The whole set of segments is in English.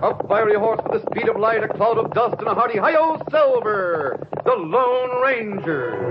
A fiery horse with the speed of light, a cloud of dust, and a hearty hi-yo Silver, the Lone Ranger.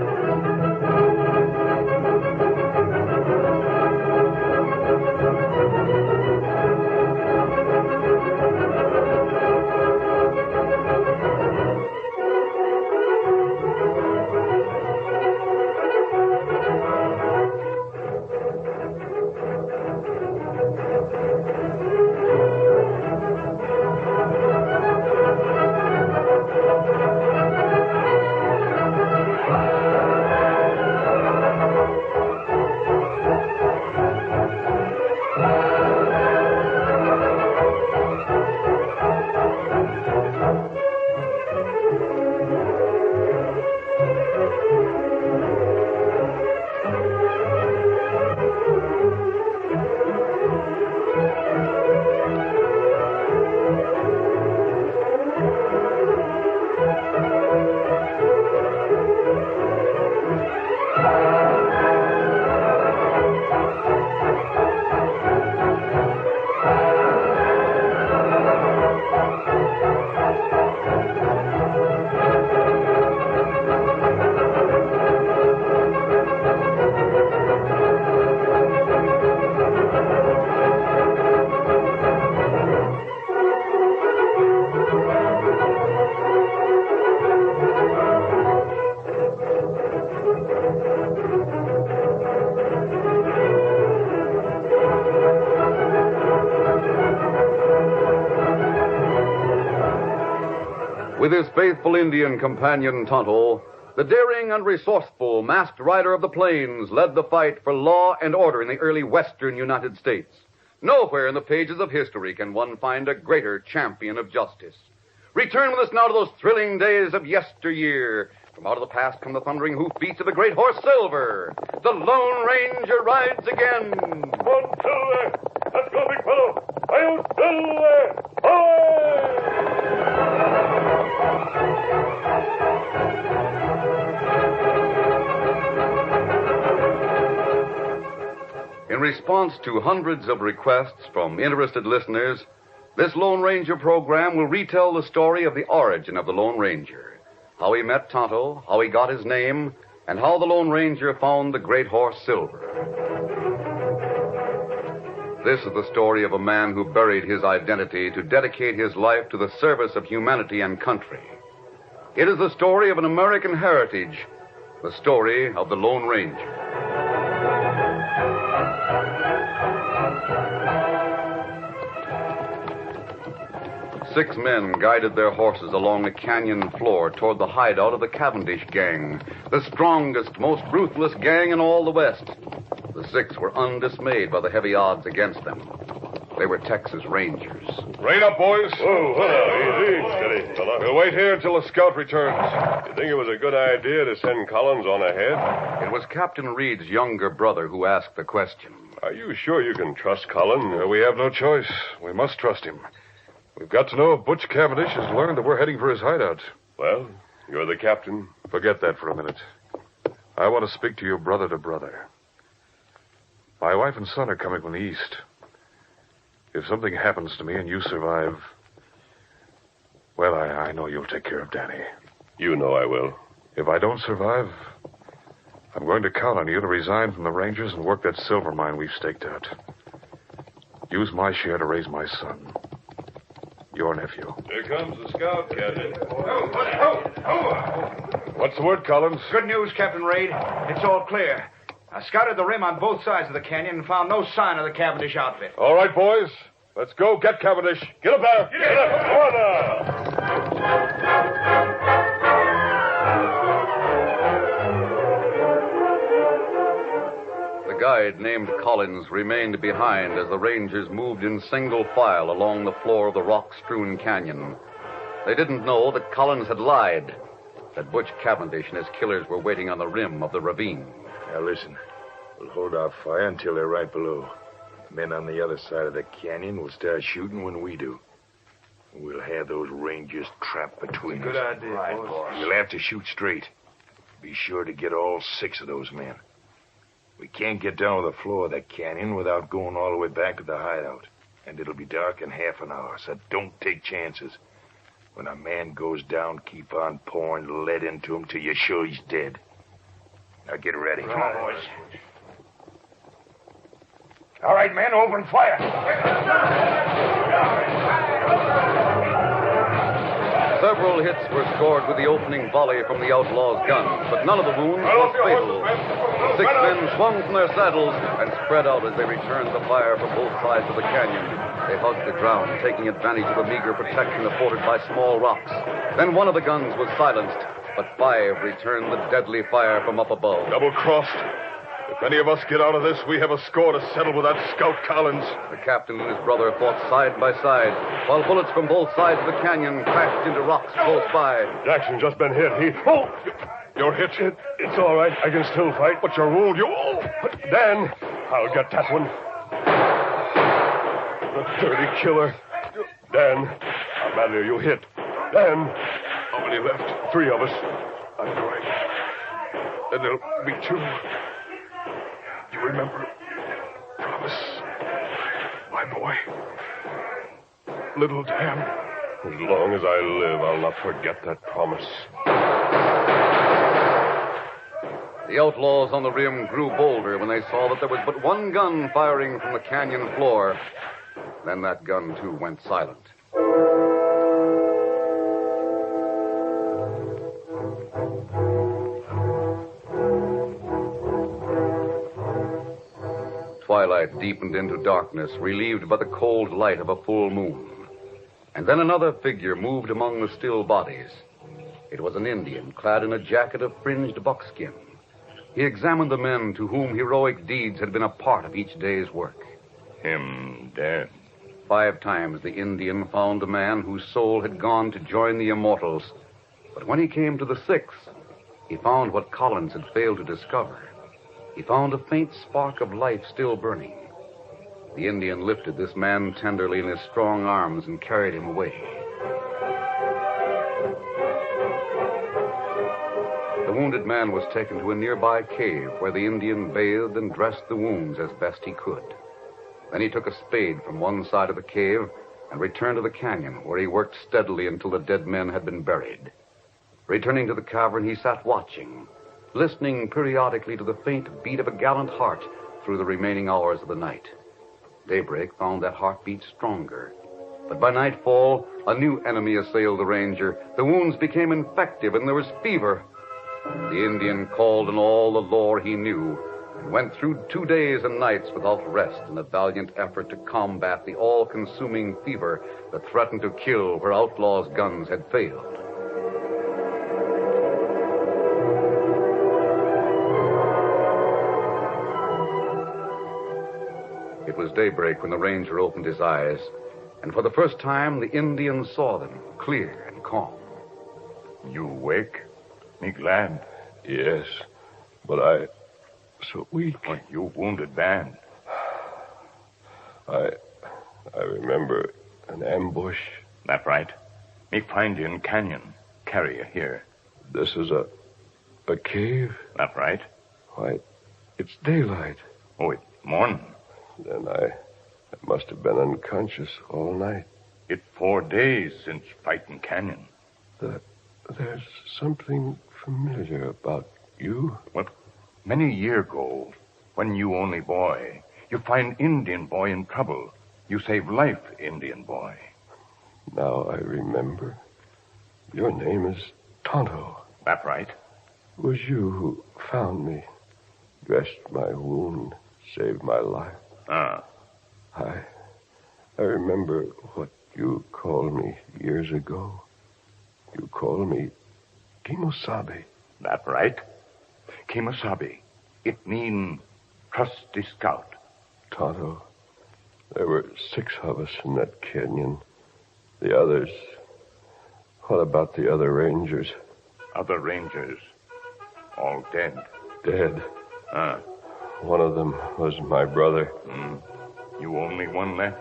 With his faithful Indian companion, Tonto, the daring and resourceful masked rider of the plains led the fight for law and order in the early western United States. Nowhere in the pages of history can one find a greater champion of justice. Return with us now to those thrilling days of yesteryear. From out of the past come the thundering hoofbeats of the great horse Silver. The Lone Ranger rides again. Come on, Silver! Let's go, big fellow! Hi-yo, Silver! Away! In response to hundreds of requests from interested listeners, this Lone Ranger program will retell the story of the origin of the Lone Ranger, how he met Tonto, how he got his name, and how the Lone Ranger found the great horse Silver. This is the story of a man who buried his identity to dedicate his life to the service of humanity and country. It is the story of an American heritage, the story of the Lone Ranger. Six men guided their horses along the canyon floor toward the hideout of the Cavendish gang, the strongest, most ruthless gang in all the West. The six were undismayed by the heavy odds against them. They were Texas Rangers. Rein up, boys. Whoa, easy. Steady, fella. We'll wait here until the scout returns. You think it was a good idea to send Collins on ahead? It was Captain Reed's younger brother who asked the question. Are you sure you can trust Collins? We have no choice. We must trust him. We've got to know if Butch Cavendish has learned that we're heading for his hideout. Well, you're the captain. Forget that for a minute. I want to speak to you brother to brother. My wife and son are coming from the east. If something happens to me and you survive, well, I know you'll take care of Danny. You know I will. If I don't survive, I'm going to count on you to resign from the Rangers and work that silver mine we've staked out. Use my share to raise my son. Your nephew. Here comes the scout, Captain. What's the word, Collins? Good news, Captain Reed. It's all clear. I scouted the rim on both sides of the canyon and found no sign of the Cavendish outfit. All right, boys. Let's go get Cavendish. Get up there. Get up. Come on now. The guide named Collins remained behind as the Rangers moved in single file along the floor of the rock-strewn canyon. They didn't know that Collins had lied, that Butch Cavendish and his killers were waiting on the rim of the ravine. Now, listen. We'll hold our fire until they're right below. Men on the other side of the canyon will start shooting when we do. We'll have those Rangers trapped between us. Good idea, Right, boss. We'll have to shoot straight. Be sure to get all 6 of those men. We can't get down to the floor of that canyon without going all the way back to the hideout. And it'll be dark in half an hour, so don't take chances. When a man goes down, keep on pouring lead into him till you're sure he's dead. Now get ready. Come on, boys. All right, men, open fire. Several hits were scored with the opening volley from the outlaws' guns, but none of the wounds was fatal. The 6 men swung from their saddles and spread out as they returned the fire from both sides of the canyon. They hugged the ground, taking advantage of the meager protection afforded by small rocks. Then one of the guns was silenced, but 5 returned the deadly fire from up above. Double-crossed. If any of us get out of this, we have a score to settle with that scout Collins. The captain and his brother fought side by side, while bullets from both sides of the canyon crashed into rocks close by. Jackson's just been hit. Oh! You're hit? It's all right. I can still fight. But you're wounded. Dan, I'll get that one. The dirty killer. Dan, how badly are you hit? Dan. How many left? 3 of us. I'm going. Then there'll be 2. You remember? Promise. My boy. Little Dan. As long as I live, I'll not forget that promise. The outlaws on the rim grew bolder when they saw that there was but one gun firing from the canyon floor. Then that gun, too, went silent. Twilight deepened into darkness, relieved by the cold light of a full moon. And then another figure moved among the still bodies. It was an Indian, clad in a jacket of fringed buckskin. He examined the men to whom heroic deeds had been a part of each day's work. Him dead. 5 times the Indian found the man whose soul had gone to join the immortals. But when he came to the 6th, he found what Collins had failed to discover. He found a faint spark of life still burning. The Indian lifted this man tenderly in his strong arms and carried him away. The wounded man was taken to a nearby cave where the Indian bathed and dressed the wounds as best he could. Then he took a spade from one side of the cave and returned to the canyon, where he worked steadily until the dead men had been buried. Returning to the cavern, he sat watching, listening periodically to the faint beat of a gallant heart through the remaining hours of the night. Daybreak found that heartbeat stronger. But by nightfall, a new enemy assailed the ranger. The wounds became infective, and there was fever. The Indian called on all the lore he knew and went through 2 days and nights without rest in a valiant effort to combat the all-consuming fever that threatened to kill where outlaws' guns had failed. It was daybreak when the ranger opened his eyes, and for the first time the Indian saw them, clear and calm. You awake? Me glad. Yes, but I... so weak. Well, you wounded bad. I remember an ambush. That right. Me find you in canyon. Carry you here. This is a cave? That right. Why, it's daylight. Oh, it's morning. Then I must have been unconscious all night. It's 4 days since fighting canyon. There's something familiar about you. Well, many year ago, when you only boy, you find Indian boy in trouble. You save life, Indian boy. Now I remember. Your name is Tonto. That right. It was you who found me, dressed my wound, saved my life. Ah. I remember what you called me years ago. You called me Kimosabe. That right. Kimosabe. It mean trusty scout. Tonto, there were 6 of us in that canyon. The others... what about the other rangers? Other rangers. All dead. Dead. Ah. One of them was my brother. You only one left.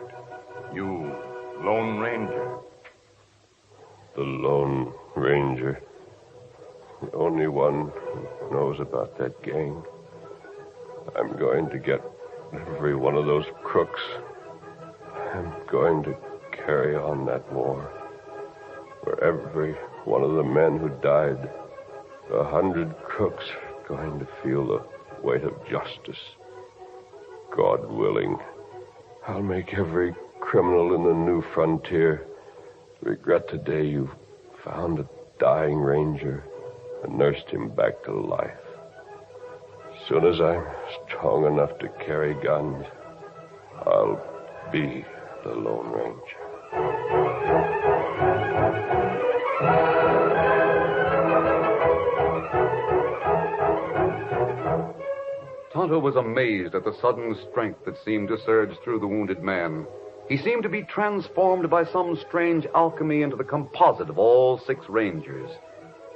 You, Lone Ranger. The Lone Ranger. The only one who knows about that gang. I'm going to get every one of those crooks I'm going to carry on that war. For every one of the men who died, 100 crooks are going to feel the weight of justice. God willing, I'll make every criminal in the new frontier regret the day you found a dying ranger and nursed him back to life. As soon as I'm strong enough to carry guns, I'll be the Lone Ranger. Tonto was amazed at the sudden strength that seemed to surge through the wounded man. He seemed to be transformed by some strange alchemy into the composite of all 6 rangers.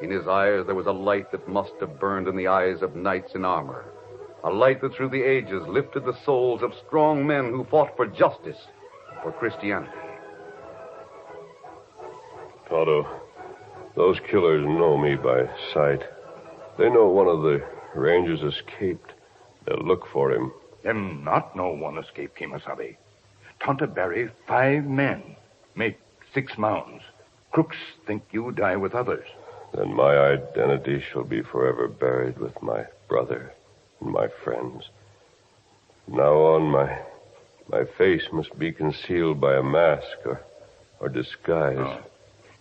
In his eyes there was a light that must have burned in the eyes of knights in armor. A light that through the ages lifted the souls of strong men who fought for justice, for Christianity. Tonto, those killers know me by sight. They know one of the rangers escaped. They'll look for him. Them not no one escape, Kemosabe. Tonto bury 5 men. Make 6 mounds. Crooks think you die with others. Then my identity shall be forever buried with my brother and my friends. From now on, my face must be concealed by a mask or disguise. No.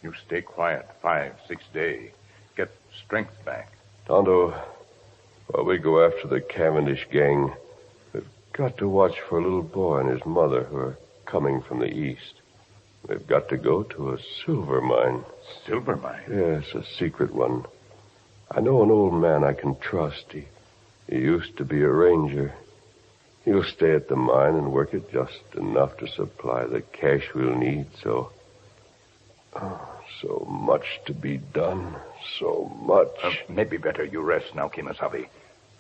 You stay quiet 5, 6 days. Get strength back. Tonto, while we go after the Cavendish gang, we've got to watch for a little boy and his mother who are coming from the east. We've got to go to a silver mine. Silver mine? Yes, a secret one. I know an old man I can trust. He used to be a ranger. He'll stay at the mine and work it just enough to supply the cash we'll need, so much to be done. So much. Maybe better you rest now, Kemosabe.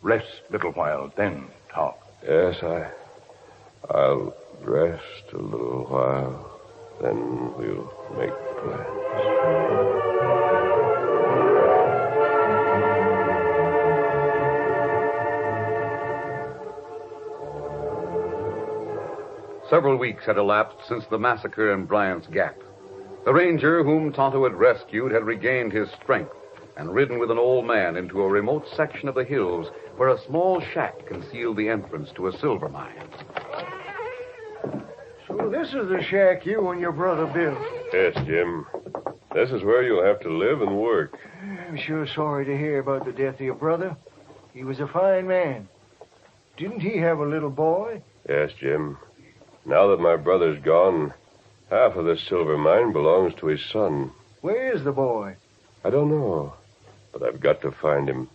Rest a little while, then talk. Yes, I'll rest a little while. Then we'll make plans. Several weeks had elapsed since the massacre in Bryant's Gap. The ranger whom Tonto had rescued had regained his strength and ridden with an old man into a remote section of the hills where a small shack concealed the entrance to a silver mine. So this is the shack you and your brother built. Yes, Jim. This is where you'll have to live and work. I'm sure sorry to hear about the death of your brother. He was a fine man. Didn't he have a little boy? Yes, Jim. Now that my brother's gone, half of this silver mine belongs to his son. Where is the boy? I don't know, but I've got to find him.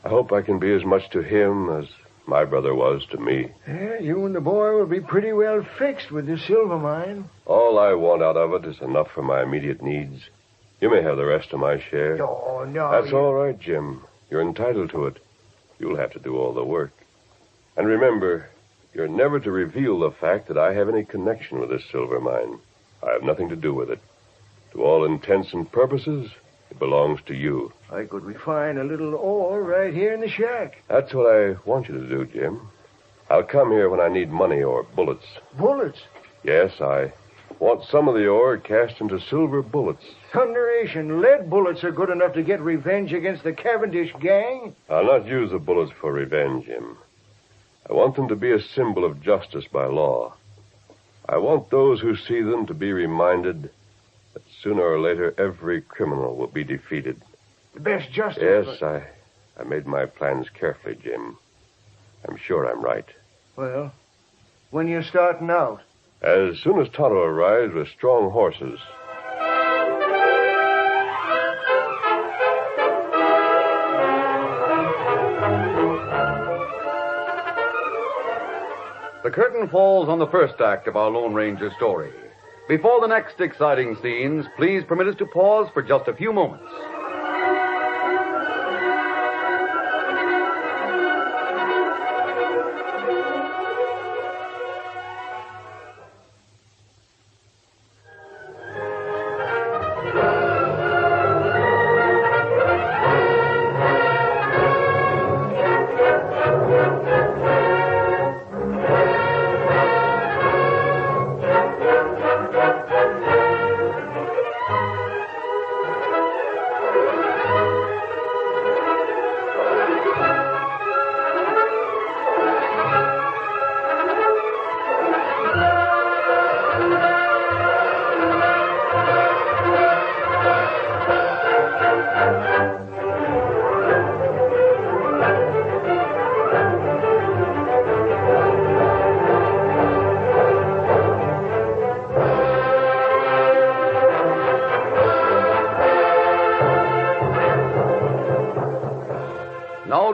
I hope I can be as much to him as my brother was to me. Yeah, you and the boy will be pretty well fixed with this silver mine. All I want out of it is enough for my immediate needs. You may have the rest of my share. Oh, no. That's all right, Jim. You're entitled to it. You'll have to do all the work. And remember, you're never to reveal the fact that I have any connection with this silver mine. I have nothing to do with it. To all intents and purposes, it belongs to you. I could refine a little ore right here in the shack. That's what I want you to do, Jim. I'll come here when I need money or bullets. Bullets? Yes, I want some of the ore cast into silver bullets. Thunderation, lead bullets are good enough to get revenge against the Cavendish gang. I'll not use the bullets for revenge, Jim. I want them to be a symbol of justice by law. I want those who see them to be reminded that sooner or later every criminal will be defeated. The best justice. Yes, I made my plans carefully, Jim. I'm sure I'm right. Well, when you're starting out? As soon as Tonto arrives with strong horses. The curtain falls on the first act of our Lone Ranger story. Before the next exciting scenes, please permit us to pause for just a few moments.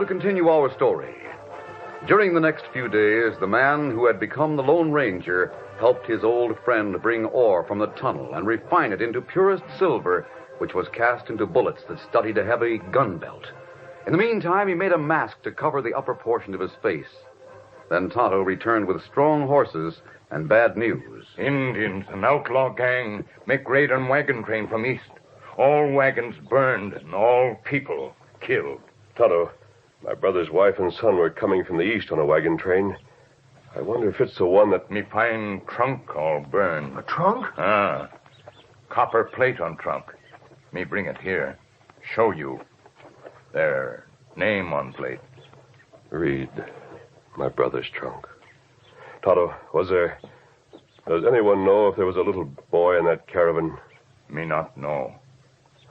to continue our story. During the next few days, the man who had become the Lone Ranger helped his old friend bring ore from the tunnel and refine it into purest silver, which was cast into bullets that studded a heavy gun belt. In the meantime, he made a mask to cover the upper portion of his face. Then Tonto returned with strong horses and bad news. Indians, an outlaw gang, make raid on wagon train from east. All wagons burned and all people killed. Tonto, my brother's wife and son were coming from the east on a wagon train. I wonder if it's the one that... Me fine trunk all burned. A trunk? Ah. Copper plate on trunk. Me bring it here. Show you. Their name on plate. Read. My brother's trunk. Tonto, does anyone know if there was a little boy in that caravan? Me not know.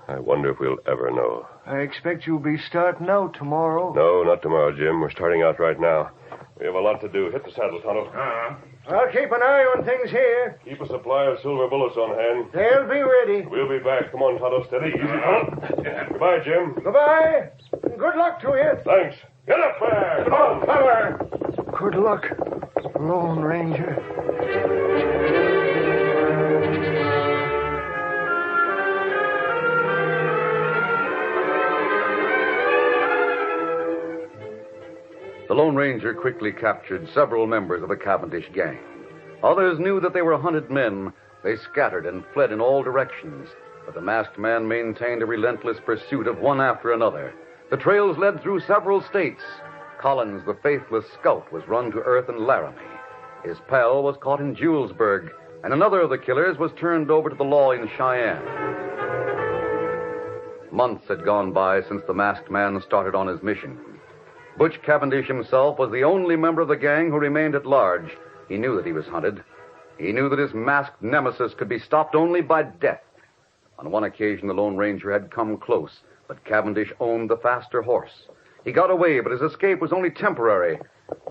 I wonder if we'll ever know. I expect you'll be starting out tomorrow. No, not tomorrow, Jim. We're starting out right now. We have a lot to do. Hit the saddle, Tonto. I'll keep an eye on things here. Keep a supply of silver bullets on hand. They'll be ready. We'll be back. Come on, Tonto. Steady. Easy, Tonto. Goodbye, Jim. Goodbye. And good luck to you. Thanks. Get up there. Come on, feller. Good luck, Lone Ranger. The Lone Ranger quickly captured several members of the Cavendish gang. Others knew that they were hunted men. They scattered and fled in all directions, but the masked man maintained a relentless pursuit of one after another. The trails led through several states. Collins, the faithless scout, was run to earth in Laramie. His pal was caught in Julesburg, and another of the killers was turned over to the law in Cheyenne. Months had gone by since the masked man started on his mission. Butch Cavendish himself was the only member of the gang who remained at large. He knew that he was hunted. He knew that his masked nemesis could be stopped only by death. On one occasion, the Lone Ranger had come close, but Cavendish owned the faster horse. He got away, but his escape was only temporary.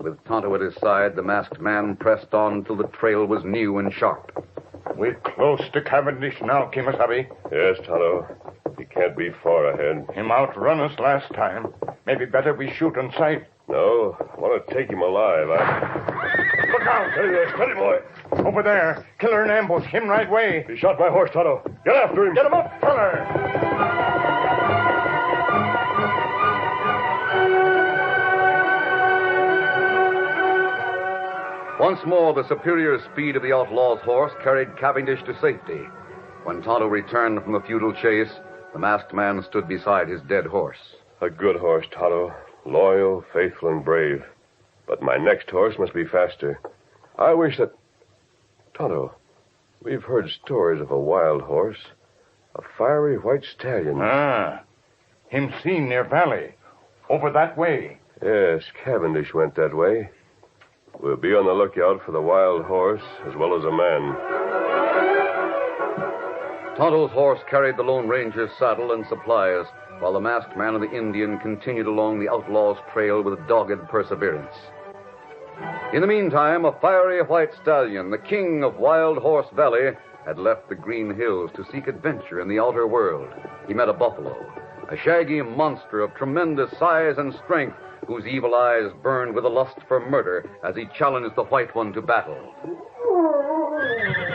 With Tonto at his side, the masked man pressed on till the trail was new and sharp. We're close to Cavendish now, Kimasabi. Yes, Tonto. He can't be far ahead. Him outrun us last time. Maybe better we shoot on sight. No, I want to take him alive. Look out! Steady there, steady, boy. Over there. Killer in ambush. Him right way. He shot my horse, Tonto. Get after him. Get him up, feller! Once more, the superior speed of the outlaw's horse carried Cavendish to safety. When Tonto returned from the futile chase, the masked man stood beside his dead horse. A good horse, Tonto. Loyal, faithful, and brave. But my next horse must be faster. I wish that... Tonto, we've heard stories of a wild horse. A fiery white stallion. Ah, him seen near valley. Over that way. Yes, Cavendish went that way. We'll be on the lookout for the wild horse as well as a man. Tonto's horse carried the Lone Ranger's saddle and supplies, while the masked man and the Indian continued along the outlaw's trail with dogged perseverance. In the meantime, a fiery white stallion, the king of Wild Horse Valley, had left the green hills to seek adventure in the outer world. He met a buffalo, a shaggy monster of tremendous size and strength, whose evil eyes burned with a lust for murder as he challenged the white one to battle.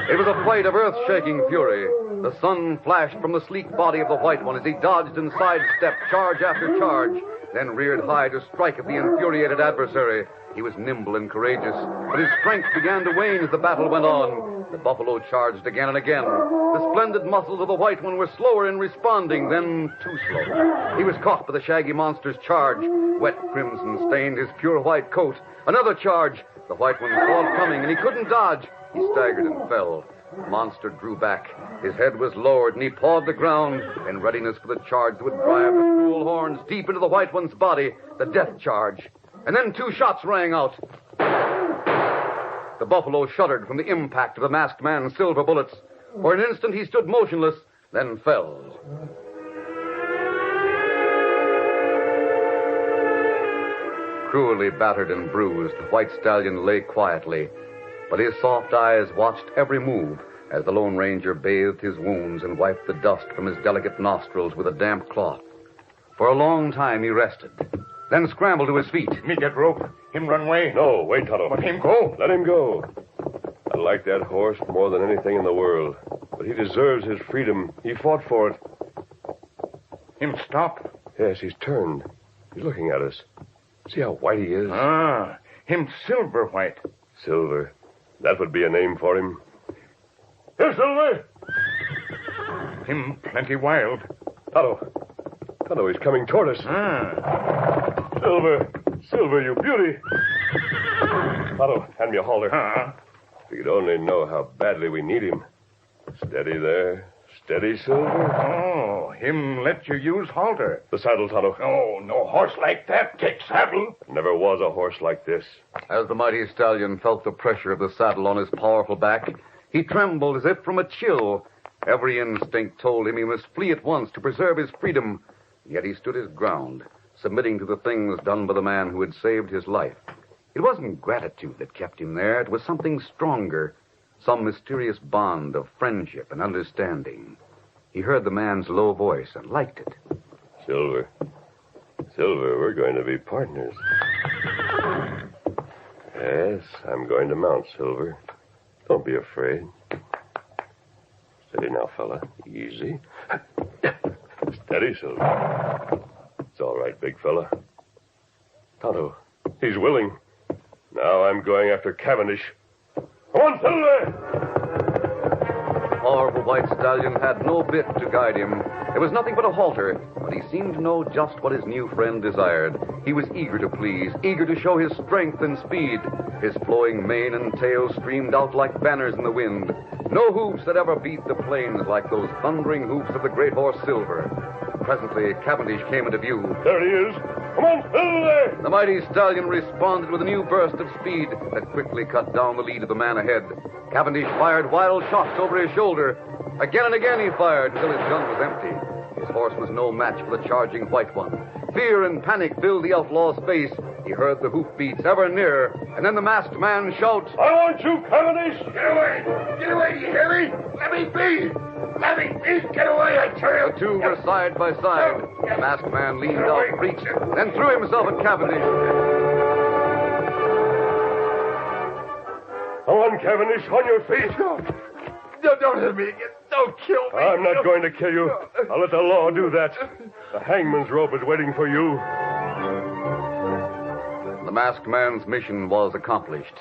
It was a fight of earth-shaking fury. The sun flashed from the sleek body of the white one as he dodged and sidestepped charge after charge, then reared high to strike at the infuriated adversary. He was nimble and courageous, but his strength began to wane as the battle went on. The buffalo charged again and again. The splendid muscles of the white one were slower in responding, then too slow. He was caught by the shaggy monster's charge. Wet crimson stained his pure white coat. Another charge. The white one saw it coming, and he couldn't dodge. He staggered and fell. The monster drew back. His head was lowered, and he pawed the ground in readiness for the charge that would drive the cruel horns deep into the white one's body, the death charge. And then two shots rang out. The buffalo shuddered from the impact of the masked man's silver bullets. For an instant he stood motionless, then fell. Cruelly battered and bruised, the white stallion lay quietly, but his soft eyes watched every move as the Lone Ranger bathed his wounds and wiped the dust from his delicate nostrils with a damp cloth. For a long time he rested. then scrambled to his feet. Me get rope. Him run away. No, wait, Tonto. But him go. Let him go. I like that horse more than anything in the world. But he deserves his freedom. He fought for it. Him stop. Yes, he's turned. He's looking at us. See how white he is? Him silver white. Silver. That would be a name for him. Here, Silver! Him plenty wild. Tonto, he's coming toward us. Silver, you beauty. Tonto, hand me a halter. If you'd only know how badly we need him. Steady there. Steady, Silver. Oh, him let you use halter. The saddle, Tonto. Oh, no horse like that take saddle. Never was a horse like this. As the mighty stallion felt the pressure of the saddle on his powerful back, he trembled as if from a chill. Every instinct told him he must flee at once to preserve his freedom. Yet he stood his ground, submitting to the things done by the man who had saved his life. It wasn't gratitude that kept him there. It was something stronger, some mysterious bond of friendship and understanding. He heard the man's low voice and liked it. Silver, we're going to be partners. Yes, I'm going to mount, Silver. Don't be afraid. Steady now, fella. Easy. Steady, Silver. It's all right, big fella. Tonto, he's willing. Now I'm going after Cavendish. Come on, Silver! The powerful white stallion had no bit to guide him. There was nothing but a halter, but he seemed to know just what his new friend desired. He was eager to please, eager to show his strength and speed. His flowing mane and tail streamed out like banners in the wind. No hoofs had ever beat the plains like those thundering hoofs of the great horse Silver. Presently, Cavendish came into view. There he is. Come on, Silver! The mighty stallion responded with a new burst of speed that quickly cut down the lead of the man ahead. Cavendish fired wild shots over his shoulder. Again and again he fired until his gun was empty. His horse was no match for the charging white one. Fear and panic filled the outlaw's face. He heard the hoofbeats ever nearer, and then the masked man shouts, I want you, Cavendish! Get away! Get away, do you hear me? Let me be! Let me be! Get away, I tell you! The two were side by side. The masked man leaned out, reached, then threw himself at Cavendish. Come on, Cavendish, on your feet. Don't hit me again. Don't kill me. I'm not going to kill you. I'll let the law do that. The hangman's rope is waiting for you. The masked man's mission was accomplished.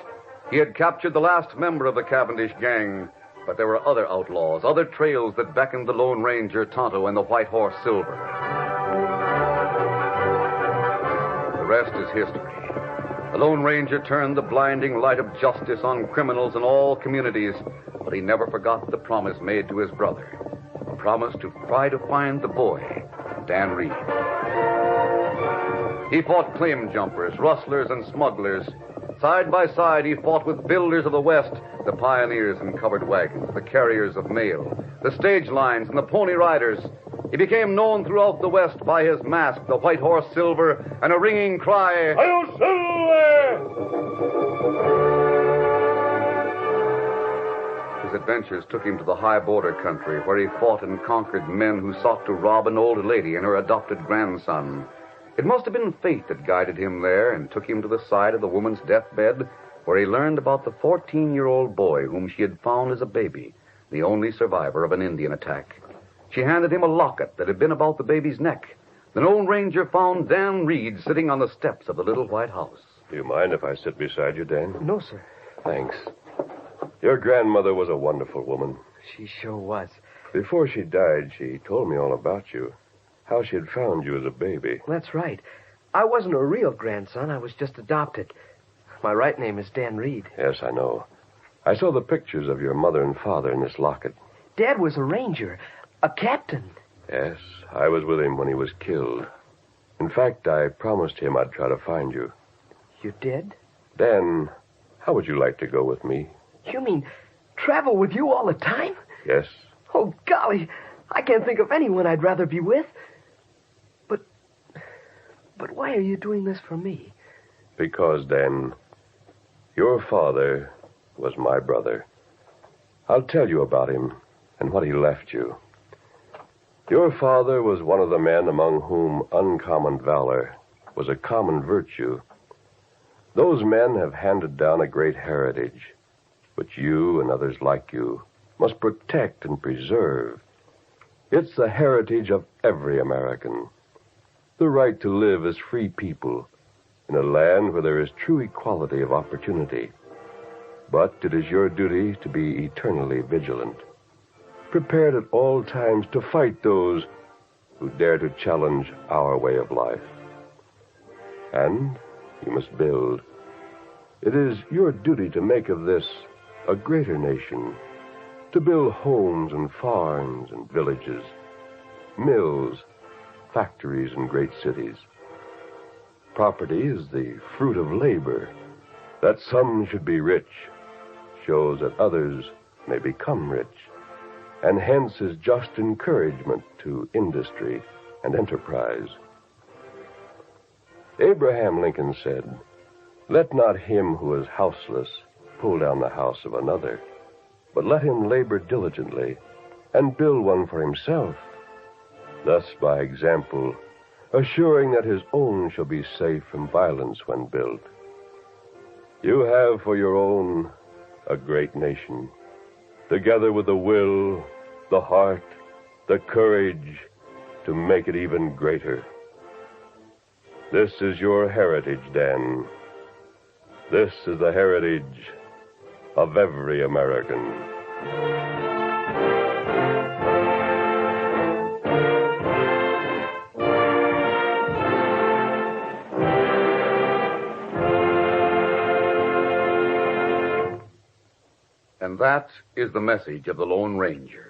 He had captured the last member of the Cavendish gang, but there were other outlaws, other trails that beckoned the Lone Ranger Tonto and the white horse Silver. The rest is history. The Lone Ranger turned the blinding light of justice on criminals in all communities, but he never forgot the promise made to his brother. A promise to try to find the boy, Dan Reed. He fought claim jumpers, rustlers, and smugglers. Side by side, he fought with builders of the West, the pioneers in covered wagons, the carriers of mail, the stage lines, and the pony riders. He became known throughout the West by his mask, the white horse Silver, and a ringing cry, Hail, Silver! His adventures took him to the high border country, where he fought and conquered men who sought to rob an old lady and her adopted grandson. It must have been fate that guided him there and took him to the side of the woman's deathbed, where he learned about the 14-year-old boy whom she had found as a baby, the only survivor of an Indian attack. She handed him a locket that had been about the baby's neck. The Lone Ranger found Dan Reed sitting on the steps of the little white house. Do you mind if I sit beside you, Dan? No, sir. Thanks. Your grandmother was a wonderful woman. She sure was. Before she died, she told me all about you. How she had found you as a baby. That's right. I wasn't a real grandson. I was just adopted. My right name is Dan Reed. Yes, I know. I saw the pictures of your mother and father in this locket. Dad was a ranger, a captain. Yes, I was with him when he was killed. In fact, I promised him I'd try to find you. You did? Dan, how would you like to go with me? You mean travel with you all the time? Yes. Oh, golly. I can't think of anyone I'd rather be with. But why are you doing this for me? Because, Dan, your father was my brother. I'll tell you about him and what he left you. Your father was one of the men among whom uncommon valor was a common virtue. Those men have handed down a great heritage, which you and others like you must protect and preserve. It's the heritage of every American. The right to live as free people in a land where there is true equality of opportunity. But it is your duty to be eternally vigilant, prepared at all times to fight those who dare to challenge our way of life. And you must build. It is your duty to make of this a greater nation, to build homes and farms and villages, mills, factories, and great cities. Property is the fruit of labor. That some should be rich shows that others may become rich, and hence is just encouragement to industry and enterprise. Abraham Lincoln said, "Let not him who is houseless pull down the house of another, but let him labor diligently and build one for himself, thus by example assuring that his own shall be safe from violence when built." You have for your own a great nation, together with the will, the heart, the courage to make it even greater. This is your heritage, Dan. This is the heritage of every American. And that is the message of the Lone Ranger.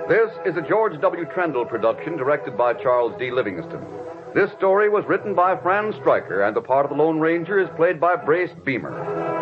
This is a George W. Trendle production directed by Charles D. Livingston. This story was written by Fran Striker, and the part of the Lone Ranger is played by Brace Beemer.